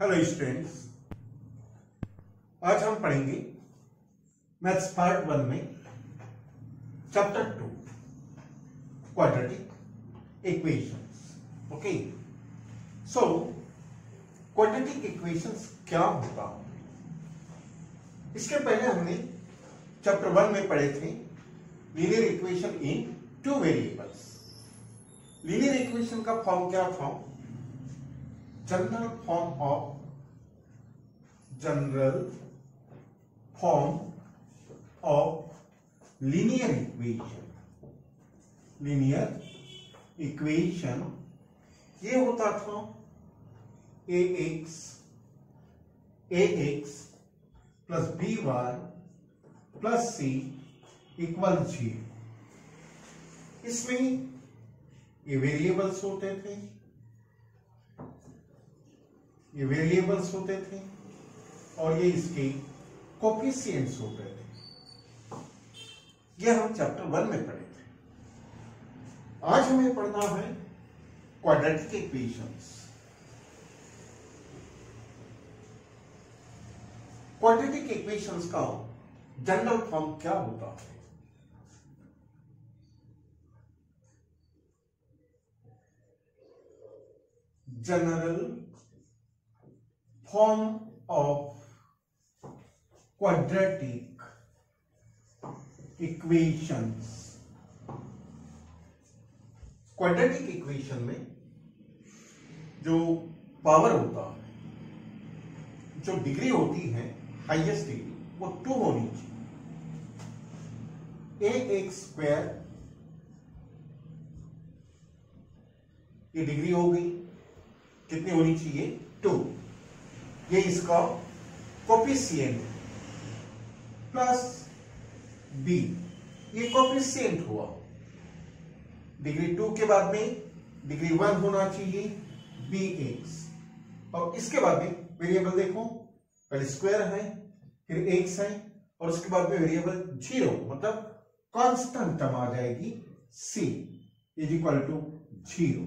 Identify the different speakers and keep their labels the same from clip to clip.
Speaker 1: Hello students, आज हम पढ़ेंगे मैथ्स पार्ट 1 में chapter 2 quadratic equations. Okay, so quadratic equations क्या होता है? इसके पहले हमने चैप्टर 1 में पढ़े थे linear equation in two variables. Linear equation का फॉर्म क्या था? General form of linear equation ये होता था ax plus by plus c equal 0। इसमें ये वेरिएबल्स होते थे और ये इसके कोफिशिएंट्स होते थे। ये हम चैप्टर 1 में पढ़े थे। आज हमें पढ़ना है क्वाड्रेटिक इक्वेशंस। क्वाड्रेटिक इक्वेशंस का जनरल फॉर्म क्या होता है? General form of quadratic equations. Quadratic equation में जो पावर होता है, जो डिग्री होती है, हाईएस्ट डिग्री, वो 2 होनी चाहिए। ax स्क्वायर ये डिग्री हो गई, कितनी होनी चाहिए? 2। ये इसका कोफिशिएंट प्लस b, ये कोफिशिएंट हुआ। डिग्री 2 के बाद में डिग्री 1 होना चाहिए bx, और इसके बाद में वेरिएबल देखो, पहले स्क्वायर है, फिर x है, और उसके बाद में वेरिएबल 0 मतलब कांस्टेंट टर्म आ जाएगी c इज इक्वल टू 0।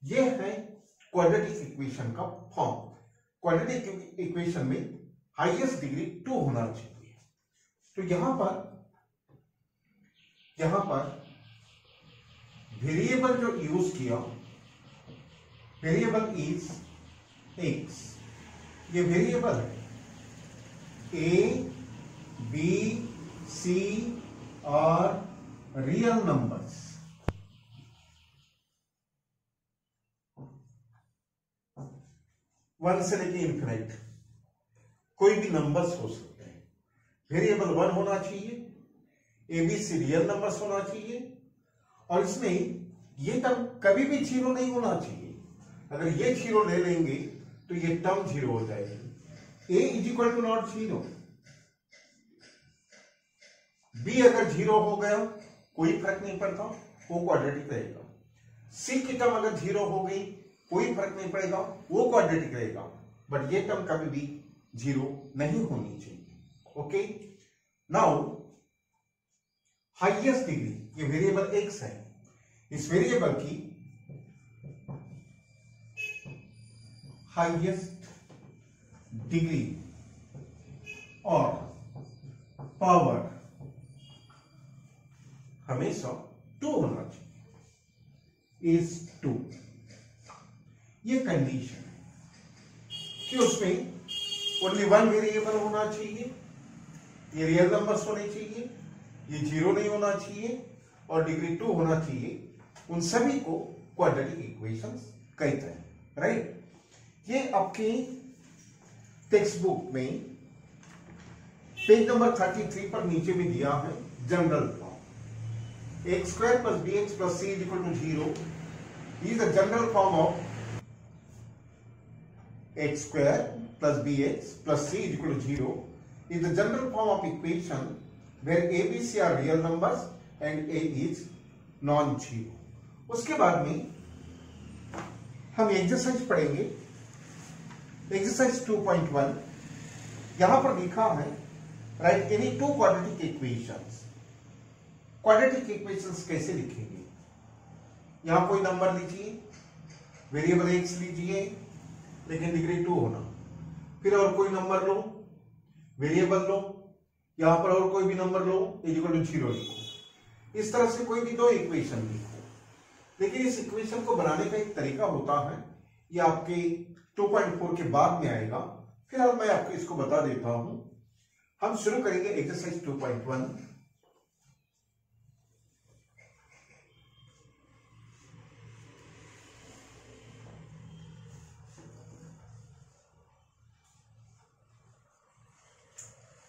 Speaker 1: ये है क्वाड्रेटिक इक्वेशन का फॉर्म। क्वाड्रेटिक इक्वेशन में हाईएस्ट डिग्री 2 होना चाहिए। तो यहां पर वेरिएबल जो यूज किया, वेरिएबल इज x। ये वेरिएबल है a, b, c और रियल नंबर्स। वन से लेके इन्फिनिट कोई भी नंबर्स हो सकते हैं। वेरिएबल 1 होना चाहिए, a b c real numbers होना चाहिए, और इसमें ये टर्म कभी भी 0 नहीं होना चाहिए। अगर ये 0 ले लेंगे तो ये टर्म 0 हो जाएगी। A is equal to not 0, B अगर 0 हो गया कोई फर्क नहीं पड़ता, वो क्वाड्रेटिक रहेगा। सी की टर्म अगर 0 हो गई कोई फर्क नहीं पड़ेगा, वो क्वाड्रेटिक रहेगा। बट ये टर्म कभी भी 0 नहीं होनी चाहिए। ओके, नाउ हाईएस्ट डिग्री, ये वेरिएबल x है, इस वेरिएबल की हाईएस्ट डिग्री और पावर हमेशा 2 होना चाहिए, इज 2। ये कंडीशन है कि उसमें ओनली 1 वेरिएबल होना चाहिए, ये रियल नंबर्स होने चाहिए, ये 0 नहीं होना चाहिए, और डिग्री 2 होना चाहिए। उन सभी को क्वाड्रेटिक इक्वेशंस कहते हैं, राइट? ये आपके टेक्स्ट बुक में पेज नंबर 33 पर नीचे में दिया है general form. X square plus b x plus c is equal to 0 is the general form of x square plus bx plus c is equal to 0 is the general form of equation where a, b, c are real numbers and a is non-zero. उसके बाद में हम exercise पढ़ेंगे, exercise 2.1। यहां पर लिखा है right any 2 quadratic equations. Quadratic equations कैसे लिखेंगे? यहां कोई नंबर लीजिए, वेरिएबल x लीजिए, लेकिन डिग्री 2 होना। फिर और कोई नंबर लो, वेरिएबल लो, यहां पर और कोई भी नंबर लो, इक्वल टू 0 लिखो। इस तरह से कोई भी दो इक्वेशन लिखो। लेकिन इस इक्वेशन को बनाने का एक तरीका होता है, ये आपके 2.4 के बाद में आएगा। फिलहाल मैं आपको इसको बता देता हूं। हम शुरू करेंगे exercise 2.1।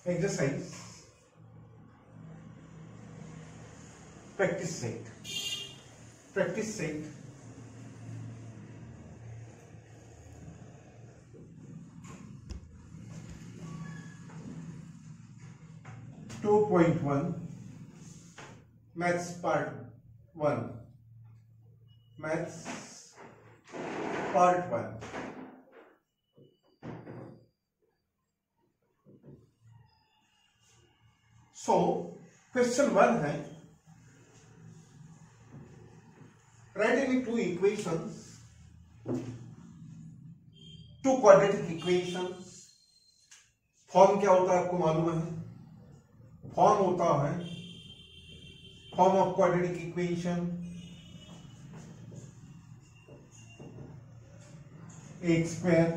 Speaker 1: Exercise practice set 2.1 maths part 1 so question 1 है, right any two equations, two quadratic equations. Form क्या होता है आपको मालूम है? फॉर्म होता है form of quadratic equation x square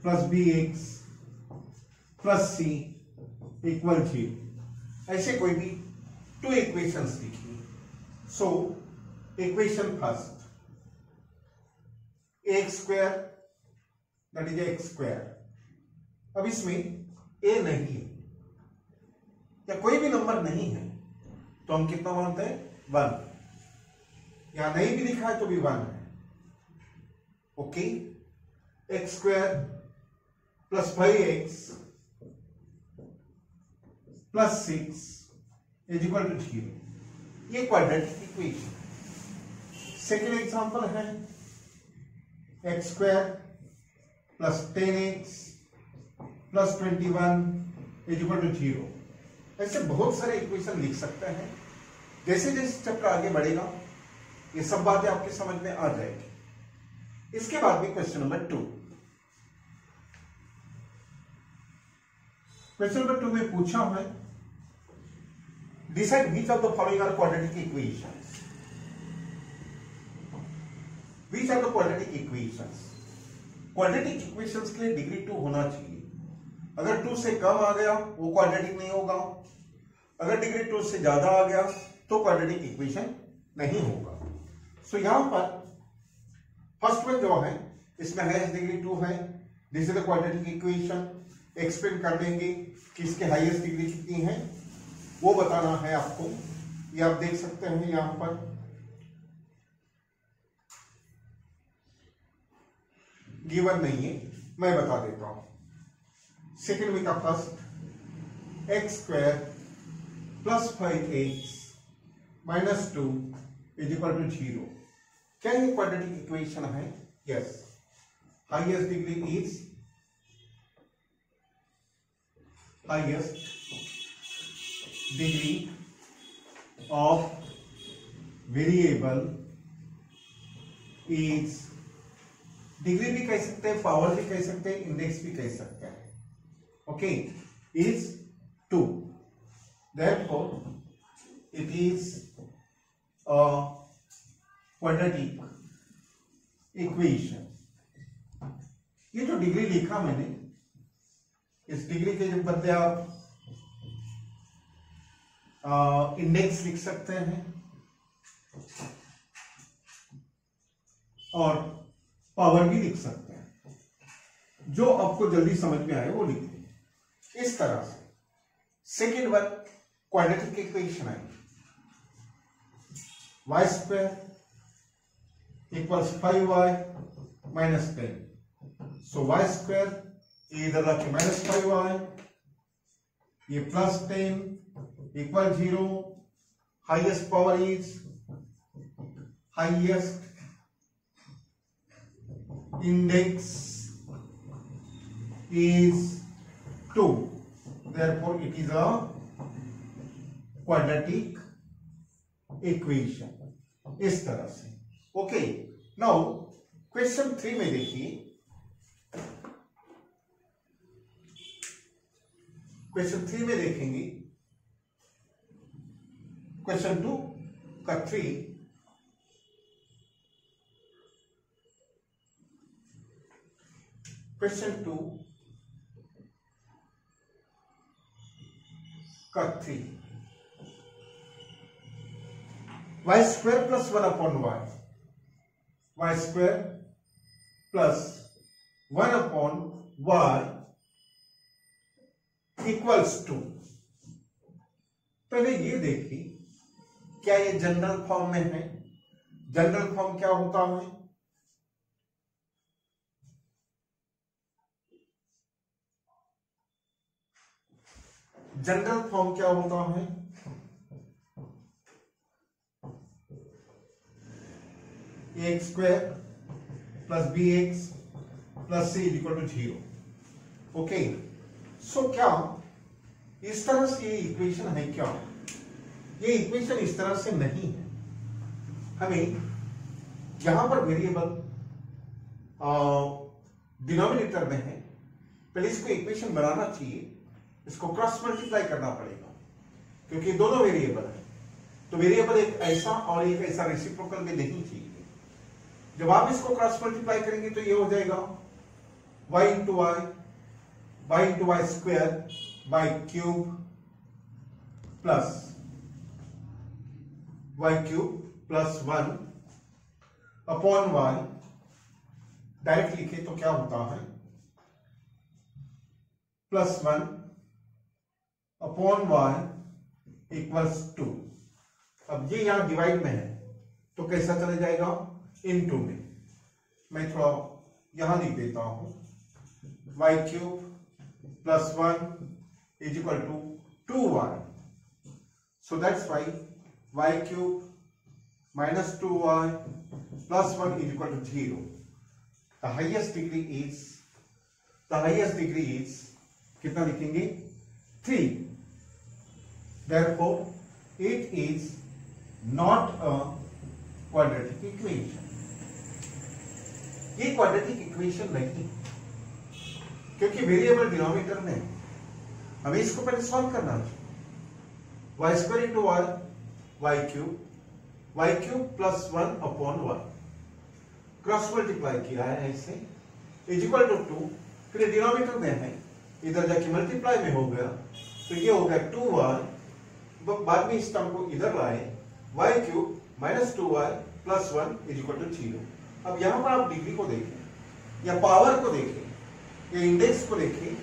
Speaker 1: plus b x plus c equal 0। ऐसे कोई भी टू इक्वेशंस लिखिए। So equation first, x square that is x square. अब इसमें ए नहीं है या कोई भी नंबर नहीं है तो हम कितना मानते हैं? 1। यहां नहीं भी लिखा है तो भी 1 है। Okay, x square plus 5x plus 6 is equal to 0। ये क्वाड्रेटिक इक्वेशन। सेकेंड एग्जांपल है x square plus 10x plus 21 is equal to 0। ऐसे बहुत सारे इक्वेशन लिख सकते हैं। जैसे जैसे चैप्टर आगे बढ़ेगा ये सब बातें आपके समझ में आ जाएगी। इसके बाद भी क्वेश्चन नंबर 2। क्वेश्चन नंबर 2 में पूछा है, decide which of the following are quadratic equations. Which are the quadratic equations. Quadratic equations के लिए डिग्री 2 होना चाहिए। अगर 2 से कम आ गया वो क्वाड्रेटिक नहीं होगा, अगर डिग्री 2 से ज्यादा आ गया तो क्वाड्रेटिक इक्वेशन नहीं होगा। सो यहां पर फर्स्ट वन जो है इसमें हाईएस्ट डिग्री 2 है, this is the quadratic equation. Explain कर देंगे कि इसके हाईएस्ट डिग्री कितनी है वो बताना है आपको। ये आप देख सकते हैं यहां पर गिवन नहीं है, मैं बता देता हूं। सेकेंड में का first, x square plus 5x minus 2 is equal to 0। क्या ये क्वाड्रेटिक इक्वेशन है? Yes. Highest degree is of variable is, degree भी कह सकते हैं, पावर भी कह सकते हैं, इंडेक्स भी कह सकते हैं। Okay, is 2। therefore it is a quadratic equation। ये जो डिग्री लिखा मैंने, इस डिग्री के जो बदले आप इंडेक्स लिख सकते हैं और पावर भी लिख सकते हैं। जो आपको जल्दी समझ में आए वो लिख दें इस तरह से। सेकेंड वन क्वाड्रेटिक इक्वेशन है, y square equals 5y minus 10। सो y स्क्वायर इधर रखे माइनस 5y, ये plus 10 equal 0। Highest power is, highest index is 2, therefore it is a quadratic equation। इस तरह से। ओके, नाउ क्वेश्चन 3 में देखिए, क्वेश्चन 3 में देखेंगे, क्वेश्चन 2 का 3, क्वेश्चन 2 का 3, y square plus 1 upon y square plus 1 upon y equals two, पहले ये देखिए क्या ये जनरल फॉर्म में है। जनरल फॉर्म क्या होता है? जनरल फॉर्म क्या होता है? X square plus b x plus c equal to 0। Okay, so क्या इस तरह से ये इक्वेशन है? क्या ये इक्वेशन इस तरह से नहीं है। हमें यहां पर वेरिएबल डिनोमिनेटर में है, पहले इसको इक्वेशन बनाना चाहिए, इसको क्रॉस मल्टीप्लाई करना पड़ेगा क्योंकि दोनों वेरिएबल है। तो वेरिएबल एक ऐसा और एक ऐसा रेसिप्रोकल में नहीं चाहिए। जब आप इसको क्रॉस मल्टीप्लाई करेंगे तो ये हो जाएगा y into y square by cube plus y cube plus 1 upon y। Direct लिखे तो क्या होता है? Plus 1 upon y equals 2। अब ये यहां डिवाइड में है तो कैसा चले जाएगा? इनटू में। मैं थोड़ा यहां लिख देता हूं, y cube plus 1 is equal to 2y। So that's y y cube minus 2y plus 1 is equal to 0। The highest degree is कितना लिखेंगे? 3। Therefore it is not a quadratic equation। ये क्वाड्रेटिक इक्वेशन नहीं क्योंकि variable denominator में हमें इसको पहले solve करना चाहिए। Y square into y cube plus 1 upon 1 cross multiply किया है ऐसे इज इक्वल टू 2। फिर डिनोमिनेटर में है, इधर जाके मल्टीप्लाई में हो गया तो ये हो गया 2y। बाद में इस टर्म को इधर लाए, y cube minus 2y plus 1 is equal to 0। अब यहां पर आप डिग्री को देखें या पावर को देखें या इंडेक्स को देखें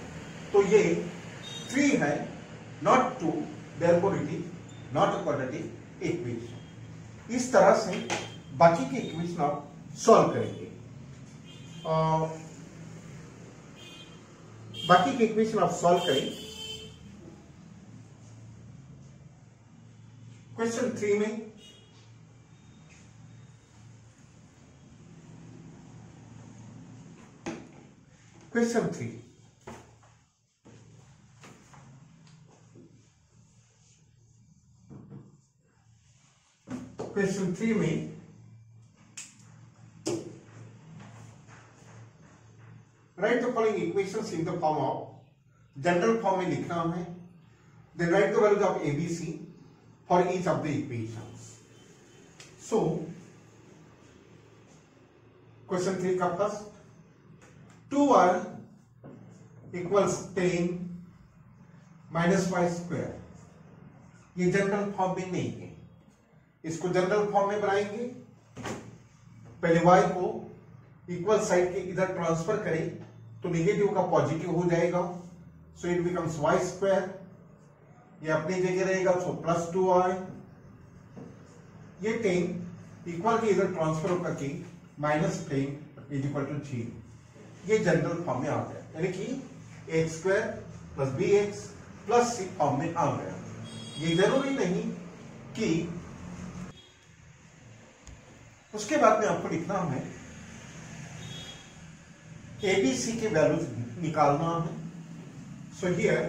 Speaker 1: तो ये 3 है, not 2। Therefore it is not a quadratic equation. इस तरह से बाकी के इक्वेशन आप सॉल्व करेंगे। बाकी के इक्वेशन आप सॉल्व करें। क्वेश्चन 3 में क्वेश्चन 3 में write the following equations in the form of, general form में लिखना है, then write the values of a b c for each of the equations. So, question 3 का first, 2y equals 10 minus y square। ये जनरल form में नहीं है, इसको जनरल फॉर्म में बनाएंगे। पहले y को इक्वल साइड के इधर ट्रांसफर करें तो नेगेटिव का पॉजिटिव हो जाएगा, so it becomes y square. ये अपनी जगह रहेगा तो प्लस 2y। ये 10 इक्वल के इधर ट्रांसफर होकर के माइनस 10 इज इक्वल टू 0। ये जनरल फॉर्म में आ गया, यानी कि x square plus b x plus c form में आ गया। ये जरूरी नहीं कि उसके बाद में आपको लिखना है एबीसी के वैल्यूज निकालना है। सो हियर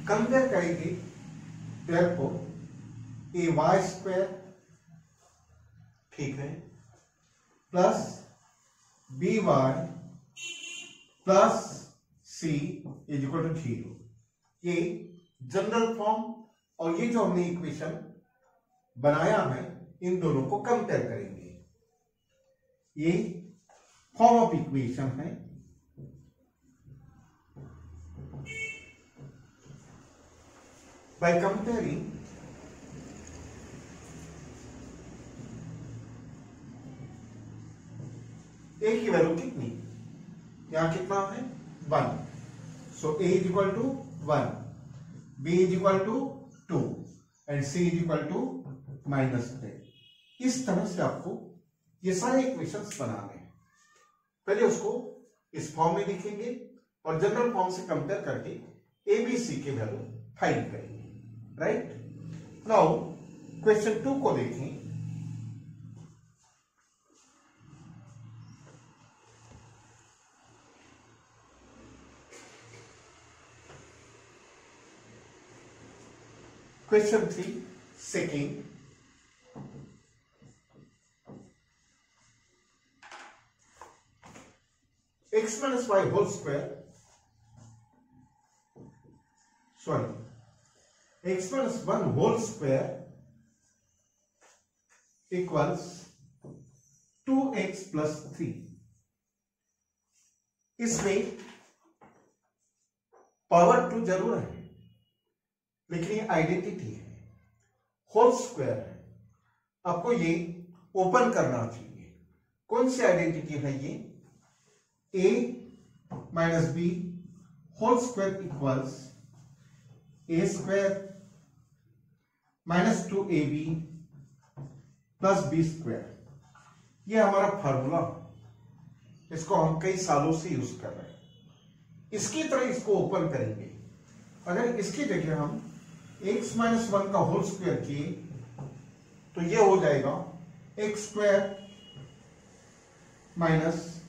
Speaker 1: कंपेयर करेंगे, देयरफॉर ए वाई स्क्वायर, ठीक है, plus b y plus c is equal to 0। ये जनरल फॉर्म और ये जो हमने इक्वेशन बनाया है इन दोनों को कंपेयर करेंगे। ये फॉर्म ऑफ इक्वेशन है, बाय कंपेयरिंग ए की वैल्यू कितनी, यहां कितना है 1, so a is equal to 1, b is equal to 2 and c is equal to -10। इस तरह से आपको ये सारे इक्वेशंस बनाने हैं। पहले उसको इस फॉर्म में लिखेंगे और जनरल फॉर्म से कंपेयर करके ए बी सी के वैल्यू फाइंड करेंगे। राइट नाउ क्वेश्चन 2 को देखें। Question 3, second. X minus y whole square. Sorry. X minus 1 whole square equals 2x plus 3. इसमें पावर 2 जरूर है, लेकिन ये आइडेंटिटी है, होल स्क्वायर है, आपको ये ओपन करना चाहिए। कौन सी आइडेंटिटी है ये, a minus b whole square equals a square minus 2ab plus b square. ये हमारा फार्मूला, इसको हम कई सालों से यूज कर रहे हैं। इसकी तरह इसको ओपन करेंगे। अगर इसकी जगह हम x माइनस 1 का होल स्क्वायर किए तो ये हो जाएगा x स्क्वायर माइनस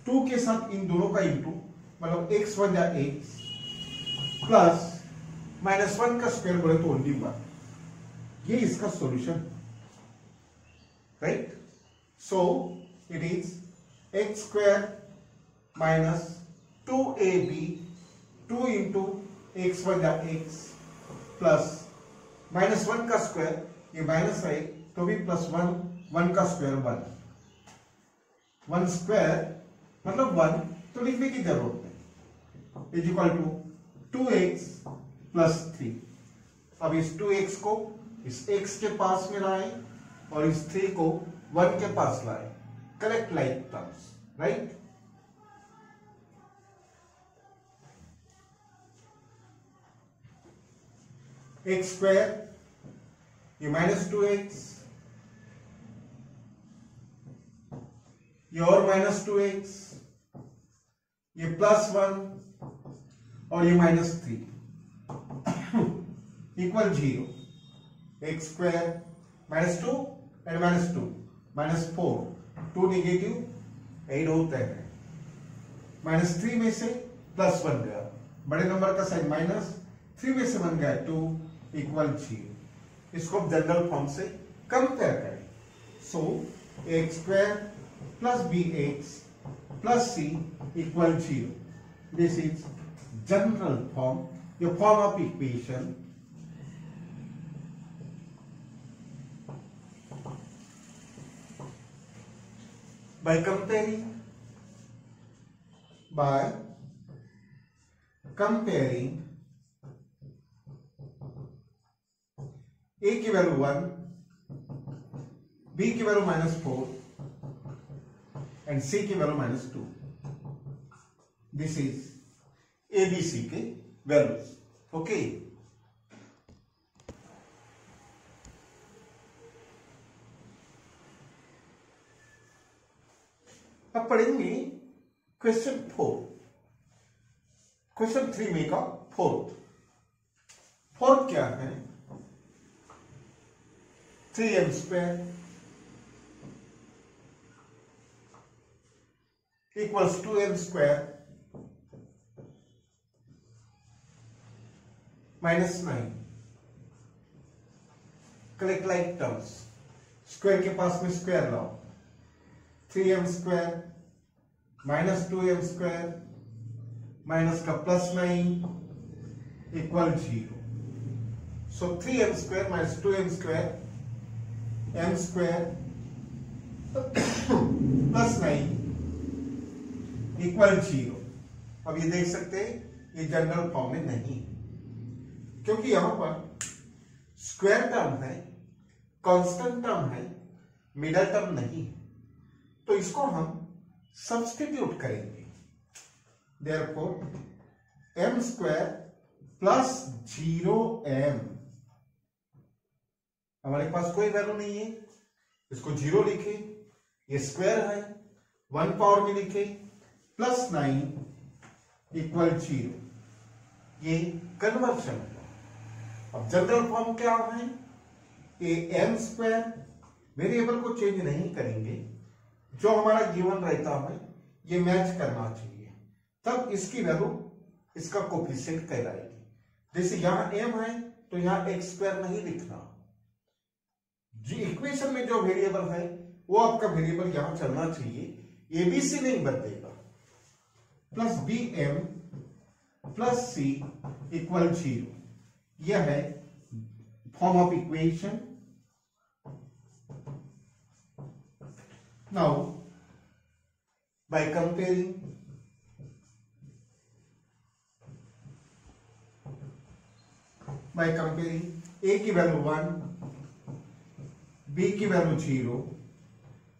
Speaker 1: 2 के साथ इन दोनों का इंटू, मतलब x वन या x प्लस माइनस 1 का स्क्वायर बोले तो ओनली 1। ये इसका solution, right. So it is x square minus 2ab 2 into x one या x प्लस माइनस 1 का स्क्वायर, ये माइनस है तो भी प्लस 1, 1 का स्क्वायर 1, 1 स्क्वायर मतलब 1, तो लिखने की जरूरत नहीं, is equal to 2x plus 3। अब इस 2x को इस x के पास में लाए और इस 3 को 1 के पास लाए, collect like terms, right. x square, ये माइनस 2x, ये और माइनस 2x, ये प्लस 1 और ये minus 3 equal 0। x square minus 2 and minus 2 minus 4, 2 negative 8 होता है, माइनस 3 में से प्लस 1 गया, बड़े नंबर का साइन माइनस, 3 में से 1 गया 2 इक्वल 0। इसको जनरल फॉर्म से कंपेयर करें। So x square plus b x plus c equal 0। This is general form, your form of equation by comparing a की वैल्यू 1, b की वैल्यू -4 एंड c की value -2। This is ABC के values, okay. अब पढ़ेंगे question 4, question 3 में का fourth क्या है, 3m square equals 2m square -9। Collect like terms, square के पास में स्क्वायर लाओ, 3m square minus 2m square minus का +9 इक्वल 0। सो 3m square minus 2m square m square plus 9 equal 0। अब ये देख सकते हैं ये जनरल फॉर्म में नहीं, क्योंकि यहां पर स्क्वायर टर्म है, कांस्टेंट टर्म है, मिडल टर्म नहीं, तो इसको हम सब्स्टिट्यूट करेंगे। Therefore m square plus 0m, हमारे पास कोई वैल्यू नहीं है, इसको 0 लिखे, ये स्क्वायर है, 1 पावर में लिखे, प्लस 9 इक्वल 0, ये कन्वर्शन हुआ। अब जनरल फॉर्म क्या है, ये m स्क्वायर, वेरिएबल को चेंज नहीं करेंगे, जो हमारा गिवन रहता है ये मैच करना चाहिए, तब इसकी वैल्यू इसका कोफिशिएंट कहलाएगी। जैसे यहां m है तो यहां x स्क्वायर नहीं लिखना, जी इक्वेशन में जो वेरिएबल है वो आपका वेरिएबल यहां चलना चाहिए, एबीसी नहीं बदलेगा। Plus bm plus c equal 0, यह है form of equation. Now by comparing a की वैल्यू 1, b की वैल्यू 0,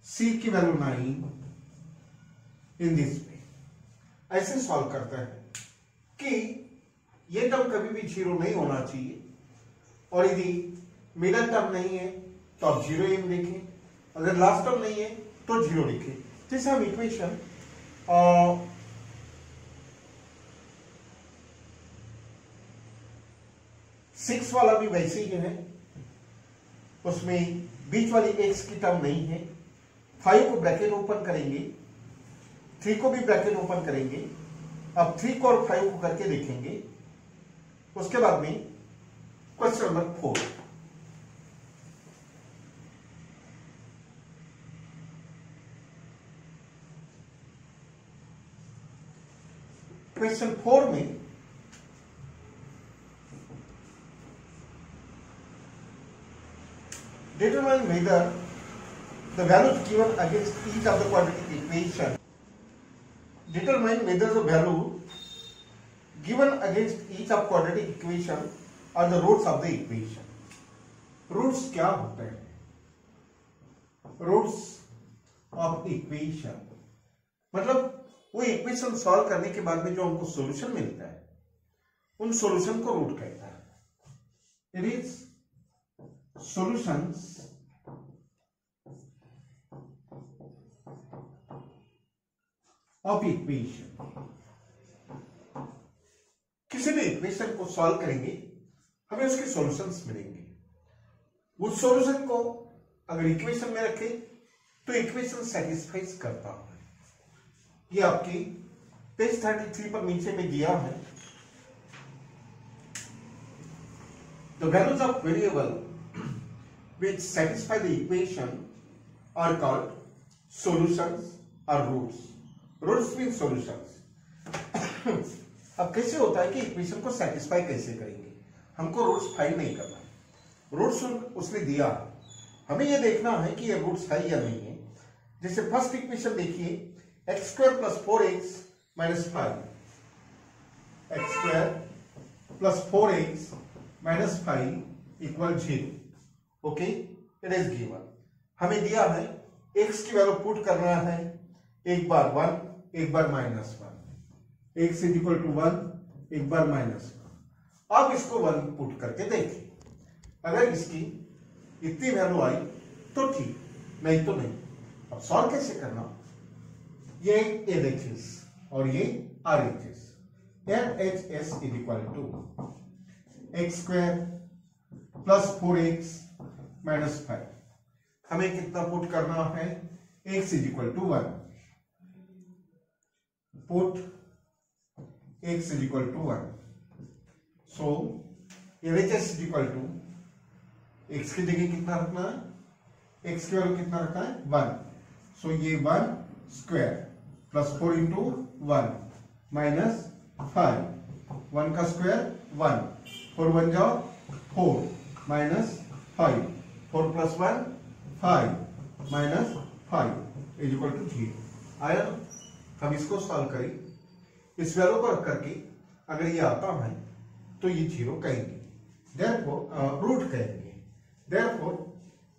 Speaker 1: c की वैल्यू 9 इन दिस वे, ऐसे सॉल्व करते हैं कि ये टर्म कभी भी 0 नहीं होना चाहिए, और यदि मिडल टर्म नहीं है तो आप 0m लिखें, अगर लास्ट टर्म नहीं है तो 0 लिखें। जैसे हम इक्वेशन 6 वाला भी वैसे ही है, उसमें बीच वाली x की टर्म नहीं है, 5 को ब्रैकेट ओपन करेंगे, 3 को भी ब्रैकेट ओपन करेंगे। अब 3 को और 5 को करके देखेंगे, उसके बाद में क्वेश्चन नंबर 4। क्वेश्चन 4 में determine whether the values given against each of the quadratic equation, determine whether the value given against each of quadratic equation are the roots of the equation. Roots क्या होते हैं? Roots of equation मतलब वो equation solve करने के बाद में जो हमको सॉल्यूशन मिलता है, उन सॉल्यूशन को रूट कहता है। It is solutions of equation। किसी भी इक्वेशन को सॉल्व करेंगे हमें उसके सॉल्यूशंस मिलेंगे, उस सॉल्यूशन को अगर इक्वेशन में रखें तो इक्वेशन सेटिस्फाइज करता है। ये आपकी पेज 33 पर नीचे में दिया है। The values of variable which satisfy the equation are called solutions or roots. Roots means solutions. अब कैसे होता है कि इक्वेशन को सेटिस्फाई कैसे करेंगे, हमको रूट्स फाइंड नहीं करना, रूट्स उसने दिया, हमें यह देखना है कि ये रूट्स है या नहीं है। जैसे फर्स्ट इक्वेशन देखिए, x square plus 4x minus 5, x square plus 4x minus 5 equal 0। Okay, it is given, हमें दिया है x की वैल्यू पुट करना है, एक बार 1 एक बार -1, x इज इक्वल टू 1 एक बार -1। अब इसको 1 पुट करके देखें, अगर इसकी इतनी वैल्यू आई तो ठीक, नहीं तो नहीं। अब सॉल्व कैसे करना, ये LHS और ये RHS, LHS is equal to x square plus 4x minus 5, हमें कितना पुट करना है, x is equal to 1, put x is equal to 1। So LHS is equal to x की जगह कितना रखना है, x की वैल्यू कितना रखना है 1। सो ये 1 स्क्वायर प्लस 4 इंटू 1 माइनस 5, 1 का स्क्वायर 1, 4 1 जाओ 4 minus 5, 4 plus 1 5 minus 5 is equal to 0 आया ना। हम इसको सॉल्व करें, इस वैल्यू को रख करके अगर ये आता है तो ये 0 कहेंगे, देयरफॉर रूट कहेंगे, therefore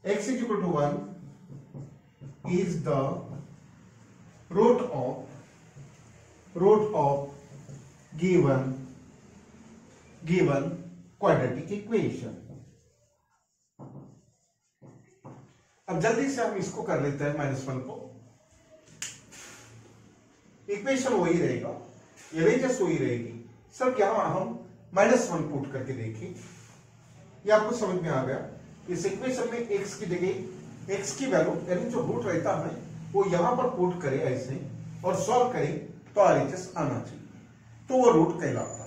Speaker 1: x is equal to 1 is the root of given quadratic equation। अब जल्दी से हम इसको कर लेते हैं -1 को, इक्वेशन वही रहेगा, एलएचएस वही रहेगी, सब यहां हम -1 पुट करके देखें, ये आपको समझ में आ गया। इस इक्वेशन में x की जगह x की वैल्यू यानी जो रूट रहता है वो यहां पर पुट करें ऐसे और सॉल्व करें तो आरएचएस आना चाहिए, तो वो रूट कहलाता है।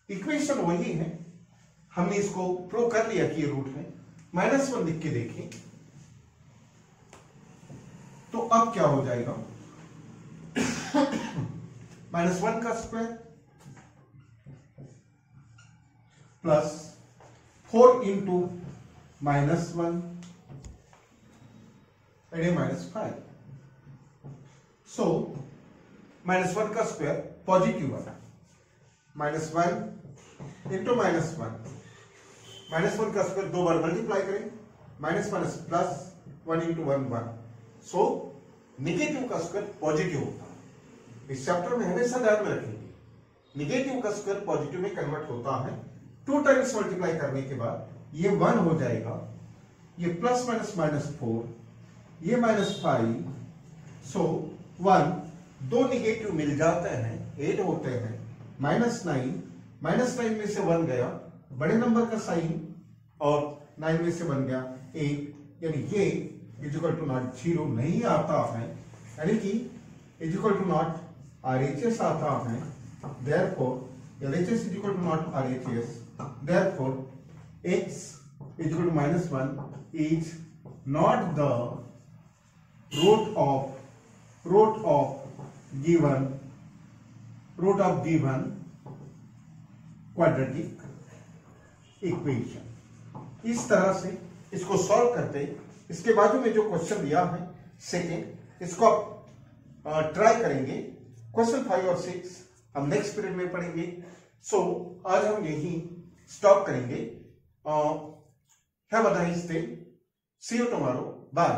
Speaker 1: इक्वेशन वही है, हमने इसको प्रूव कर लिया कि ये रूट है। -1 लिख के देखें तो अब क्या हो जाएगा, -1 का स्क्वायर प्लस 4 इंटू -1 एंड -5, सो -1 का स्क्वायर पॉजिटिव वाला, -1 इंटू -1 का स्क्वायर 2 बार मल्टीप्लाई करें, माइनस प्लस 1 इंटू 1 1, सो निगेटिव का स्क्वायर पॉजिटिव होता है। इस चैप्टर में हमेशा ध्यान में रखेंगे, निगेटिव का स्क्वायर पॉजिटिव में कन्वर्ट होता है। 2 टाइम्स मल्टीप्लाई करने के बाद ये 1 हो जाएगा, ये प्लस -4, ये -5, सो 1 2 निगेटिव मिल जाते हैं, 8 होते हैं, -9 में से 1 गया, बड़े नंबर का साइन, और 9 में से 1 गया 8, यानी ये इज इक्वल टू नॉट 0 नहीं आता है, यानी कि is equal to not RHS आता है, therefore LHS is equal to not RHS, therefore x is equal to -1 is not the root of given quadratic equation। इस तरह से इसको सॉल्व करते, इसके बाजू में जो क्वेश्चन दिया है सेकेंड, इसको आप ट्राई करेंगे। क्वेश्चन 5 और 6 हम नेक्स्ट पीरियड में पढ़ेंगे। सो आज हम यही स्टॉप करेंगे। Have a nice day, see you tomorrow, bye.